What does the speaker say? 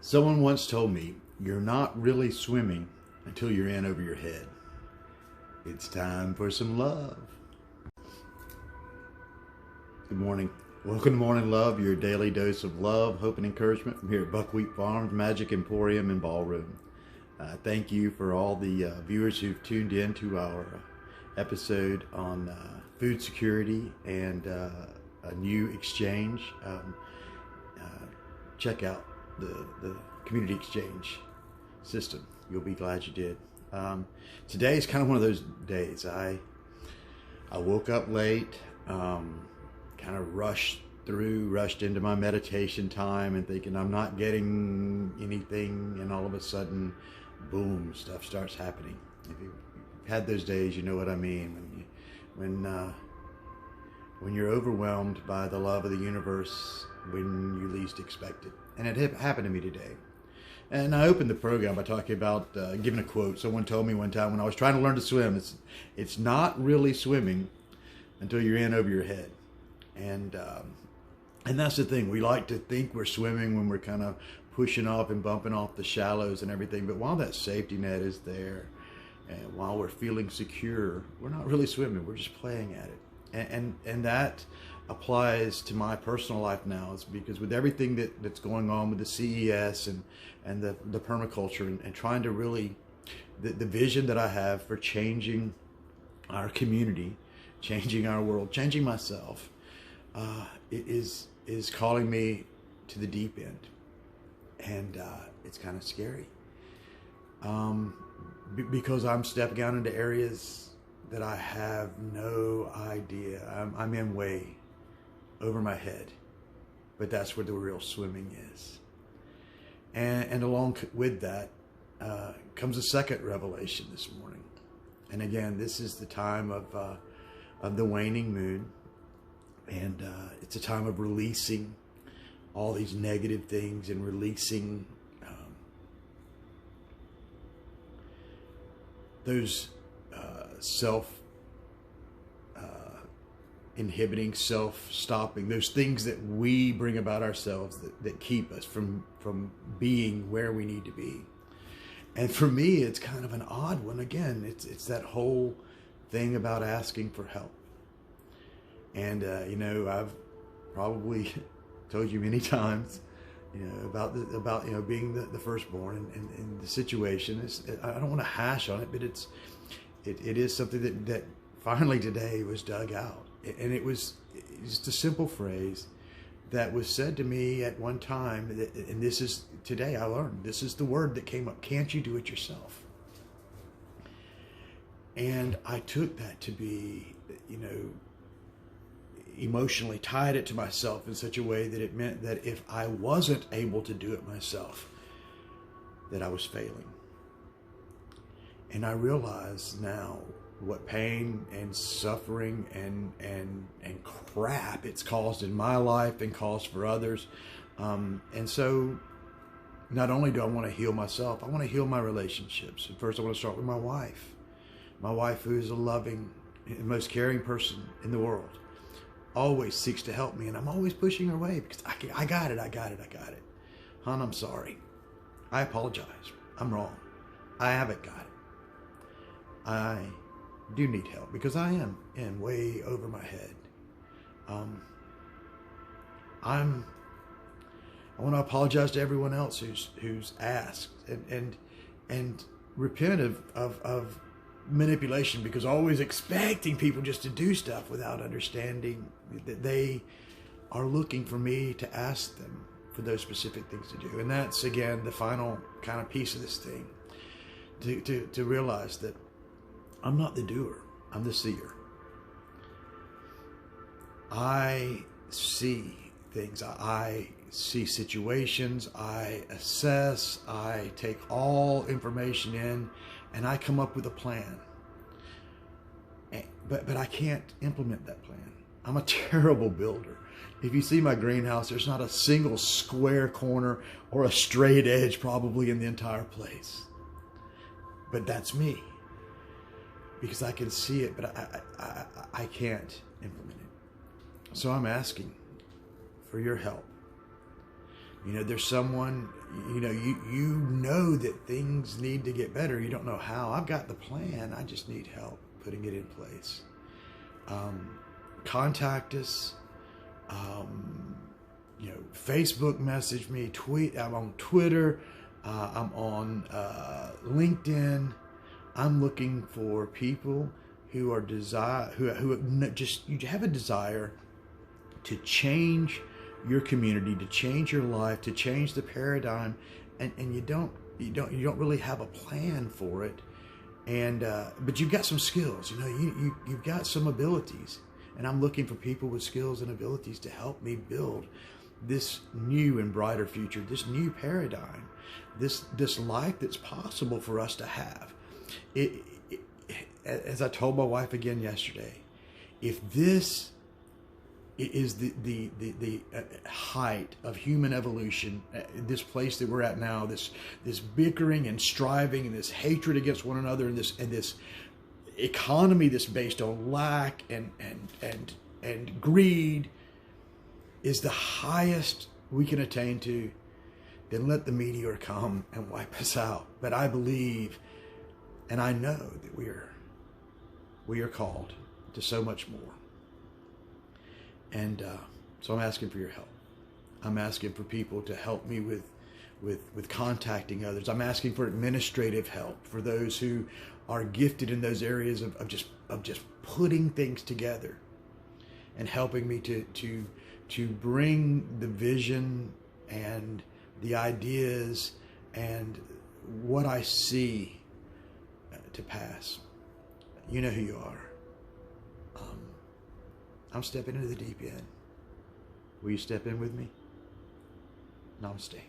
Someone once told me, you're not really swimming until you're in over your head. It's time for some love. Good morning. Welcome to Morning Love, your daily dose of love, hope, and encouragement from here at Buckwheat Farms, Magic Emporium and Ballroom. Thank you for all the viewers who've tuned in to our episode on food security and a new exchange. Check out the community exchange system. You'll be glad you did. Today is kind of one of those days. I woke up late, kind of rushed into my meditation time and thinking I'm not getting anything, and all of a sudden, boom, stuff starts happening. If you've had those days, you know what I mean. When you're overwhelmed by the love of the universe when you least expect it. And it happened to me today. And I opened the program by talking about giving a quote. Someone told me one time when I was trying to learn to swim, it's not really swimming until you're in over your head. And that's the thing. We like to think we're swimming when we're kind of pushing off and bumping off the shallows and everything. But while that safety net is there, and while we're feeling secure, we're not really swimming. We're just playing at it. And that applies to my personal life now, is because with everything that's going on with the CES and the permaculture and trying to really, the vision that I have for changing our community, changing our world, changing myself, is calling me to the deep end. And it's kind of scary. Because I'm stepping out into areas that I have no idea. I'm in way over my head, but that's where the real swimming is. And along with that comes a second revelation this morning. And again, this is the time of the waning moon, and it's a time of releasing all these negative things and releasing those self-inhibiting, self-stopping, those things that we bring about ourselves that keep us from being where we need to be. And for me, it's kind of an odd one. Again, it's that whole thing about asking for help. And, I've probably told you many times, about being the firstborn and the situation. I don't want to hash on it, but it is something that finally today was dug out. And it was just a simple phrase that was said to me at one time. And this is, today I learned, this is the word that came up. Can't you do it yourself? And I took that to be, emotionally tied it to myself in such a way that it meant that if I wasn't able to do it myself, that I was failing. And I realize now what pain and suffering and crap it's caused in my life and caused for others. And so not only do I want to heal myself, I want to heal my relationships. And first I want to start with my wife. My wife, who is a loving and most caring person in the world, always seeks to help me. And I'm always pushing her away because I got it. Hon, I'm sorry. I apologize. I'm wrong. I haven't got it. I do need help because I am in way over my head. I want to apologize to everyone else who's asked and repent of manipulation, because always expecting people just to do stuff without understanding that they are looking for me to ask them for those specific things to do. And that's, again, the final kind of piece of this thing, to realize that I'm not the doer, I'm the seer. I see things, I see situations, I assess, I take all information in, and I come up with a plan. But I can't implement that plan. I'm a terrible builder. If you see my greenhouse, there's not a single square corner or a straight edge probably in the entire place. But that's me. Because I can see it, but I can't implement it. So I'm asking for your help There's someone, you know that things need to get better. You don't know how. I've got the plan. I just need help putting it in place. Contact us. Facebook message me, tweet. I'm on Twitter. I'm on LinkedIn. I'm looking for people who are you have a desire to change your community, to change your life, to change the paradigm, and you don't really have a plan for it, but you've got some skills. You've got some abilities, and I'm looking for people with skills and abilities to help me build this new and brighter future, this new paradigm, this life that's possible for us to have. As I told my wife again yesterday, if this is the height of human evolution, this place that we're at now, this bickering and striving and this hatred against one another, and this economy that's based on lack and greed is the highest we can attain to, then let the meteor come and wipe us out. But I believe and I know that we are called to so much more. And so I'm asking for your help. I'm asking for people to help me with contacting others. I'm asking for administrative help for those who are gifted in those areas of just putting things together and helping me to bring the vision and the ideas and what I see to pass. You know who you are. I'm stepping into the deep end. Will you step in with me? Namaste.